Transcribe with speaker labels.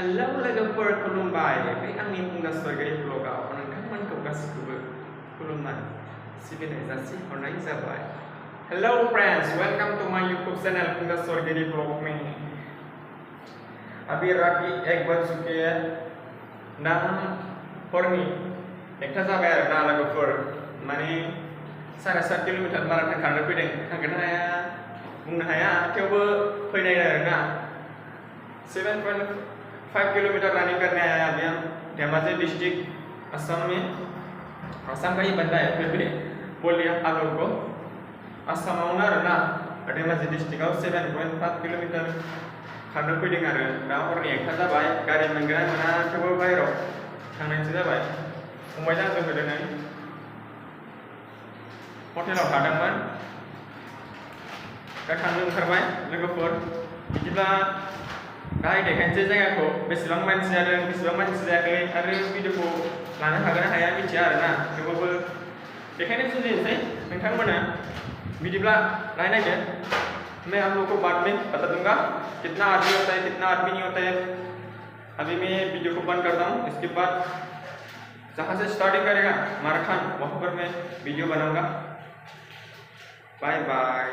Speaker 1: Hello लोगोफोर खुलुमबाय बे आंनि फुंगा सरगारि ब्लगाव नोंथांमोनखौ गासिखौबो खुलुमनाय सिबिनाय जासिहरनाय जाबाय। Hello friends, welcome to my YouTube channel फुंगा सरगारि ब्लॉग में। अभी रात की 1 बज चुकी है। दा हरनि 1 जाबाय आरो ना लोगोफोर, माने 7.5 किल'मिटार माराथन खारनो फैदों। थांगोन हाया बुंनो हाया, थेवबो फैनाय आरो ना। 7.5 किलोमीटर रनिंग करने आया अभी हम धेमाजी डिस्ट्रिक्ट असम में। असम का ही बंदा है, फिर भी बोल लिया आप लोग को। असम ना धेमाजी डिस्ट्रिक्ट 7.5 किलोमीटर खारनो फैदों आरो दा हरनि 1 जाबाय। गारि मोनगोना मोना थेवबो बाहेराव थांनायसो जाबाय। फंबायजों आंजों होदों हटेलाव थादोंमोन, दा थांनो ओंखारबाय लोगोफोर। बिदिब्ला गाहाय देखायनोसै जायगाखौ, बेसेबां मानसि जादों बेसेबां मानसि जायाखै आरो भिडिअखौ लानो हागोन ना हाया मिथिया आरो ना, थेवबाबो देखायनो जुजिनोसै नोंथांमोना। बिदिब्ला नायदो। मैं आप लोगों को बाद में बता दूंगा कितना आदमी होता है कितना आदमी नहीं होता है। अभी मैं वीडियो को बंद करता हूँ, इसके बाद जहाँ से स्टार्टिंग करेगा मैराथन वहाँ पर मैं वीडियो बनाऊंगा। Bye bye.